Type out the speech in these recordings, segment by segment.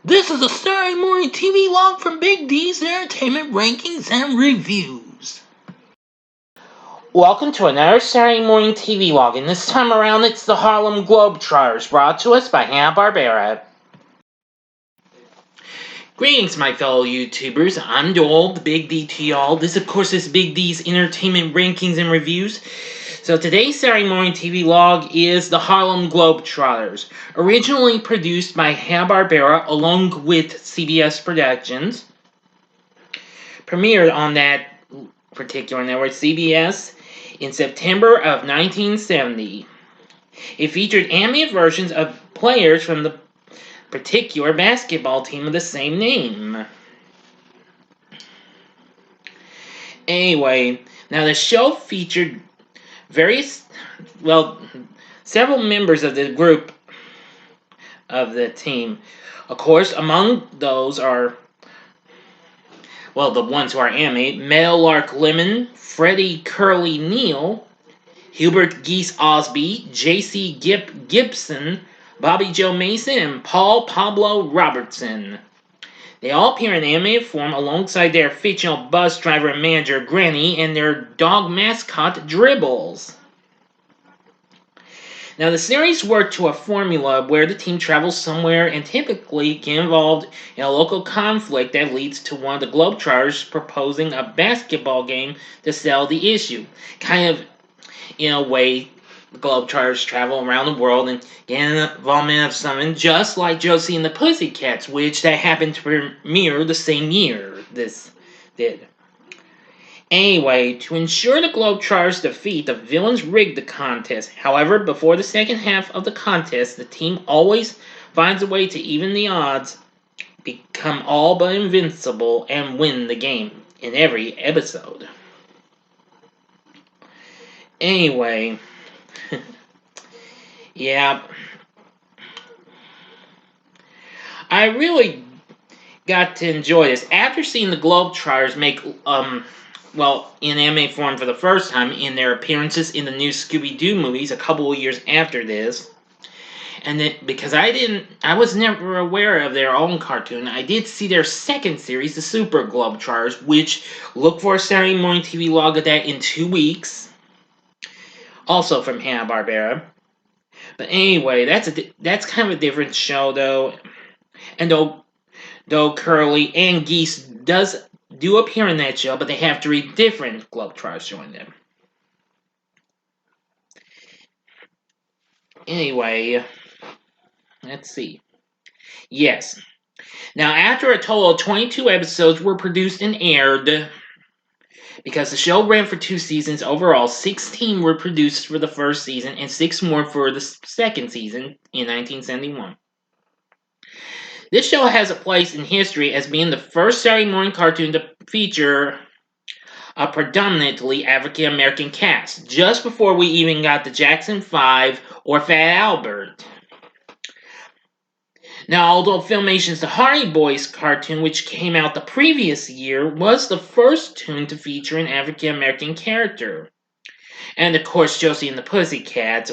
This is a Saturday Morning TVLog from Big D's Entertainment Rankings and Reviews. Welcome to another Saturday Morning TVLog, and this time around it's the Harlem Globetrotters, brought to us by Hanna-Barbera. Greetings, my fellow YouTubers. I'm Joel, the Big D to y'all. This, of course, is Big D's Entertainment Rankings and Reviews. So today's Saturday Morning TV-Log is the Harlem Globetrotters, originally produced by Hanna-Barbera along with CBS Productions. Premiered on that particular network, CBS, in September of 1970. It featured animated versions of players from the particular basketball team of the same name. Anyway, now the show featured several members of the group of the team. Of course, among those are, the ones who are animated: Mel Lark Lemon, Freddie Curly Neal, Hubert Geese Osby, J.C. Gibson, Bobby Joe Mason, and Paul Pablo Robertson. They all appear in animated form alongside their fictional bus driver and manager, Granny, and their dog mascot, Dribbles. Now, the series worked to a formula where the team travels somewhere and typically get involved in a local conflict that leads to one of the Globetrotters proposing a basketball game to settle the issue. Kind of, in a way, the Globetrotters travel around the world and get in the involvement of something just like Josie and the Pussycats, which that happened to premiere the same year this did. Anyway, to ensure the Globetrotters' defeat, the villains rigged the contest. However, before the second half of the contest, the team always finds a way to even the odds, become all but invincible, and win the game in every episode. Anyway, yeah, I really got to enjoy this. After seeing the Globetrotters make, in anime form for the first time in their appearances in the new Scooby-Doo movies a couple of years after this, and then, because I was never aware of their own cartoon, I did see their second series, the Super Globetrotters, which look for a Saturday Morning TV log of that in 2 weeks. Also from Hanna-Barbera. But anyway, that's kind of a different show, though. And though Curly and Geese do appear in that show, but they have 3 different Globetrotters join them. Anyway, let's see. Yes. Now, after a total of 22 episodes were produced and aired, because the show ran for 2 seasons overall, 16 were produced for the first season and 6 more for the second season in 1971. This show has a place in history as being the first Saturday morning cartoon to feature a predominantly African American cast, just before we even got the Jackson 5 or Fat Albert. Now, although Filmation's The Hardy Boys cartoon, which came out the previous year, was the first tune to feature an African American character. And of course, Josie and the Pussycats,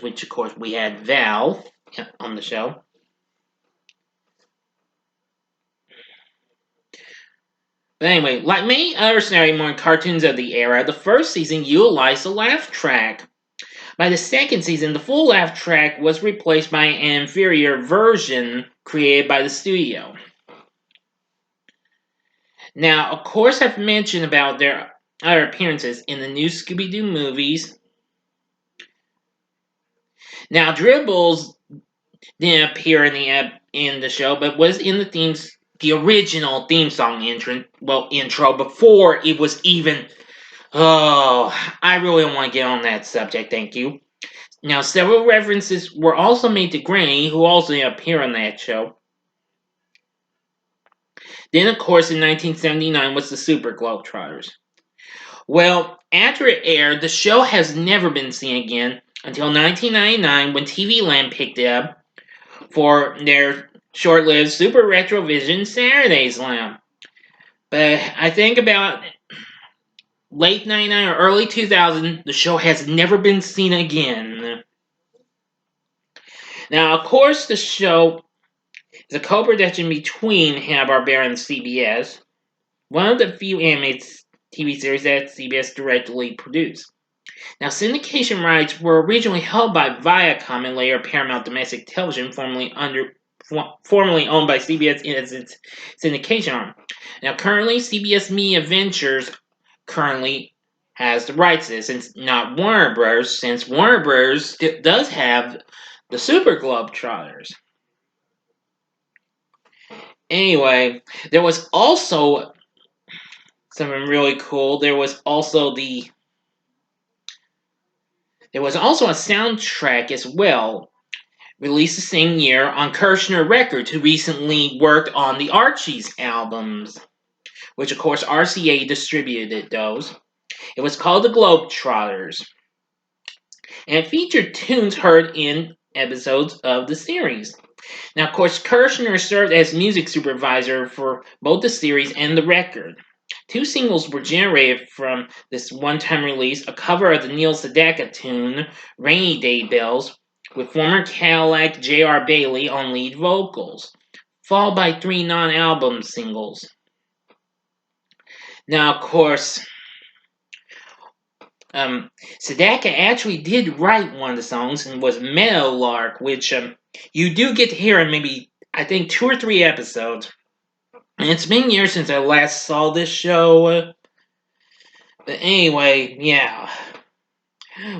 which we had Val on the show. But anyway, like many other Saturday morning cartoons of the era, the first season utilized a laugh track. By the second season, the full laugh track was replaced by an inferior version created by the studio. Now, of course, I've mentioned about their other appearances in the new Scooby-Doo movies. Now, Dribbles didn't appear in the show, but was in the original theme song intro before it was even. Oh, I really don't want to get on that subject, thank you. Now, several references were also made to Granny, who also appeared on that show. Then, of course, in 1979 was the Super Globetrotters. Well, after it aired, the show has never been seen again until 1999 when TV Land picked it up for their short-lived Super Retrovision Saturday Slam. But I think about late 99 or early 2000, the show has never been seen again. Now, of course, the show It's a co-production between Hanna-Barbera and CBS, one of the few animated TV series that CBS directly produced. Now, syndication rights were originally held by Viacom and later Paramount Domestic Television, formerly owned by CBS as its syndication arm. Now, currently, CBS Media Ventures currently has the rights to this, since not Warner Bros., since Warner Bros. Does have the Super Globetrotters. Anyway, there was also something really cool. There was also a soundtrack as well, released the same year on Kirshner Records, who recently worked on the Archies albums, which of course RCA distributed those. It was called The Globetrotters, and it featured tunes heard in episodes of the series. Now, of course, Kirshner served as music supervisor for both the series and the record. 2 singles were generated from this one-time release: a cover of the Neil Sedaka tune, Rainy Day Bells, with former Cadillac J.R. Bailey on lead vocals, followed by 3 non-album singles. Now, of course, Sedaka actually did write one of the songs, and was Meadowlark, which you do get to hear in maybe, I think, 2 or 3 episodes. And it's been years since I last saw this show. But anyway, yeah.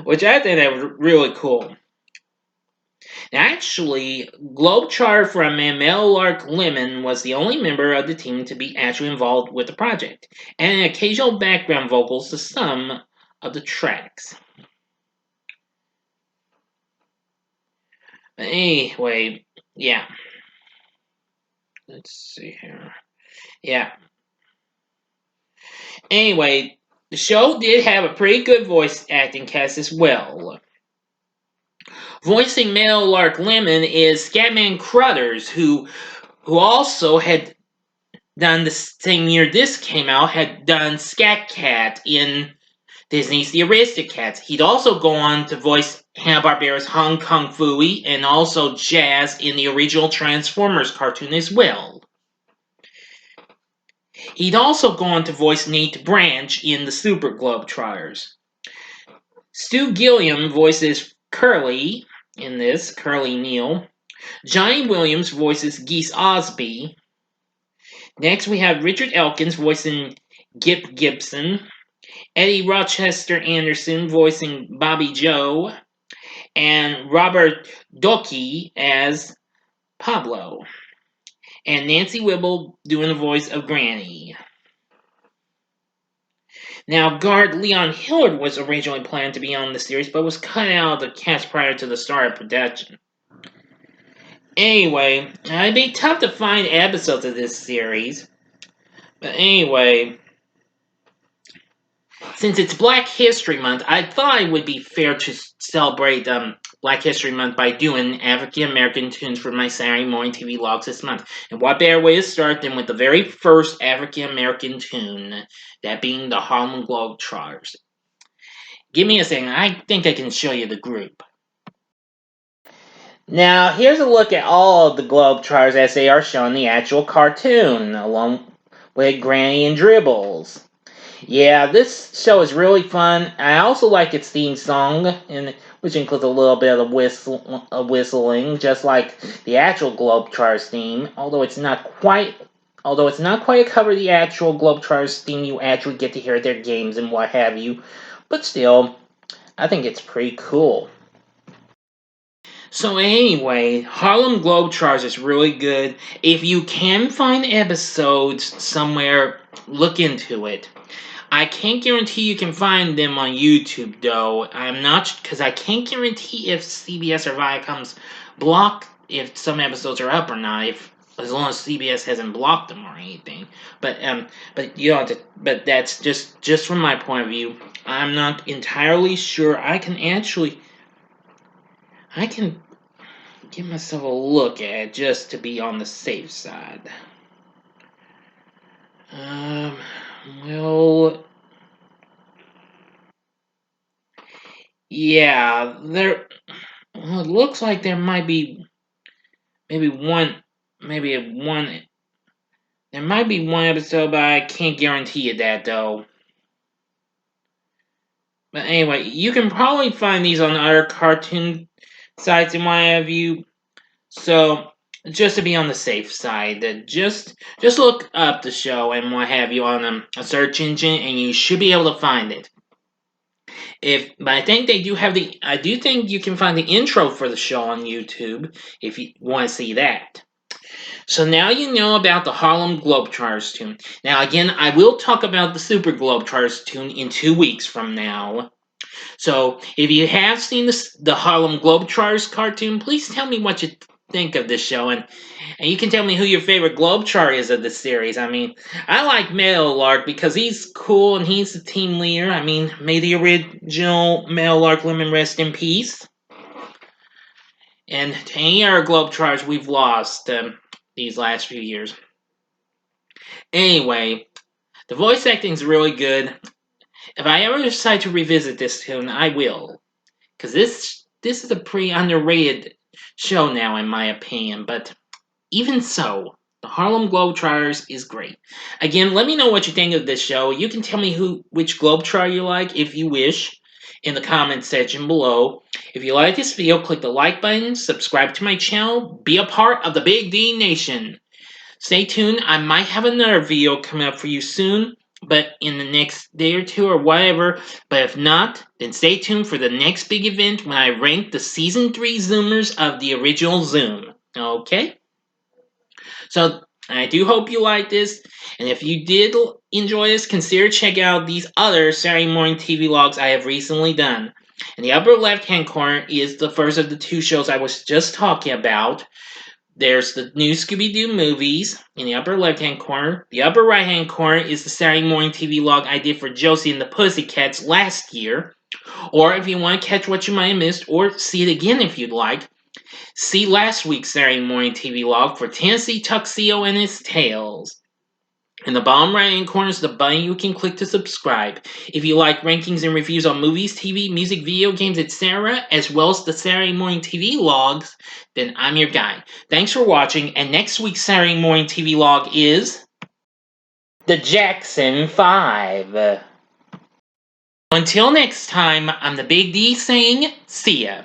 Which I think that was really cool. Now, actually, Globetrotter frontman Meadowlark Lemon was the only member of the team to be actually involved with the project, and occasional background vocals to some of the tracks. But anyway, yeah. Let's see here. Yeah. Anyway, the show did have a pretty good voice acting cast as well. Voicing Meadowlark Lemon is Scatman Crothers, who also had done the same year this came out, had done Scat Cat in Disney's The Aristocats. He'd also go on to voice Hanna-Barbera's Hong Kong Phooey, and also Jazz in the original Transformers cartoon as well. He'd also go on to voice Nate Branch in the Super Globetrotters. Stu Gilliam voices Curly in this, Curly Neal. Johnny Williams voices Geese Osby. Next, we have Richard Elkins voicing Gip Gibson. Eddie Rochester Anderson voicing Bobby Joe. And Robert Doki as Pablo. And Nancy Whipple doing the voice of Granny. Now, guard Leon Hillard was originally planned to be on the series, but was cut out of the cast prior to the start of production. Anyway, it'd be tough to find episodes of this series. But anyway, since it's Black History Month, I thought it would be fair to celebrate Black History Month by doing African American tunes for my Saturday Morning TVLogs this month. And what better way to start than with the very first African American tune, that being the Harlem Globetrotters. Give me a second, I think I can show you the group. Now, here's a look at all of the Globetrotters as they are shown in the actual cartoon, along with Granny and Dribbles. Yeah, this show is really fun. I also like its theme song, which includes a little bit of whistling, just like the actual Globetrotters theme. Although it's not quite a cover of the actual Globetrotters theme, you actually get to hear their games and what have you. But still, I think it's pretty cool. So anyway, Harlem Globetrotters is really good. If you can find episodes somewhere, look into it. I can't guarantee you can find them on YouTube, though. Because I can't guarantee if CBS or Viacom's blocked, if some episodes are up or not, as long as CBS hasn't blocked them or anything. But you don't have to, but that's just from my point of view. I'm not entirely sure. I can give myself a look at it just to be on the safe side. Well, yeah, it looks like there might be maybe one maybe there might be one episode, but I can't guarantee you that though. But anyway, you can probably find these on other cartoon sites and what have you. So just to be on the safe side, just look up the show and what have you on a search engine, and you should be able to find it. But I think they do have I do think you can find the intro for the show on YouTube if you want to see that. So now you know about the Harlem Globetrotters tune. Now again, I will talk about the Super Globetrotters tune in 2 weeks from now. So if you have seen the Harlem Globetrotters cartoon, please tell me what you think of this show, and you can tell me who your favorite Globetrotter is of the series. I mean, I like Meadowlark because he's cool and he's the team leader. I mean, may the original Meadowlark live and rest in peace. And to any other Globetrotters we've lost these last few years. Anyway, the voice acting is really good. If I ever decide to revisit this tune, I will. Because this is a pretty underrated show now, in my opinion. But even so, the Harlem Globetrotters is great. Again, let me know what you think of this show. You can tell me which Globetrotter you like if you wish in the comment section below. If you like this video, click the like button, subscribe to my channel, be a part of the Big D Nation. Stay tuned, I might have another video coming up for you soon, but in the next day or two or whatever. But if not, then stay tuned for the next big event when I rank the Season 3 Zoomers of the original Zoom. Okay? So, I do hope you liked this, and if you did enjoy this, consider checking out these other Saturday Morning TVLogs I have recently done. In the upper left-hand corner is the first of the 2 shows I was just talking about. There's the new Scooby-Doo movies in the upper left-hand corner. The upper right-hand corner is the Saturday Morning TVLog I did for Josie and the Pussycats last year. Or if you want to catch what you might have missed, or see it again if you'd like, see last week's Saturday Morning TVLog for Tennessee Tuxedo and His Tales. In the bottom right-hand corner is the button you can click to subscribe. If you like rankings and reviews on movies, TV, music, video games, etc., as well as the Saturday Morning TV logs, then I'm your guy. Thanks for watching, and next week's Saturday Morning TV log is the Jackson 5. Until next time, I'm the Big D saying, see ya.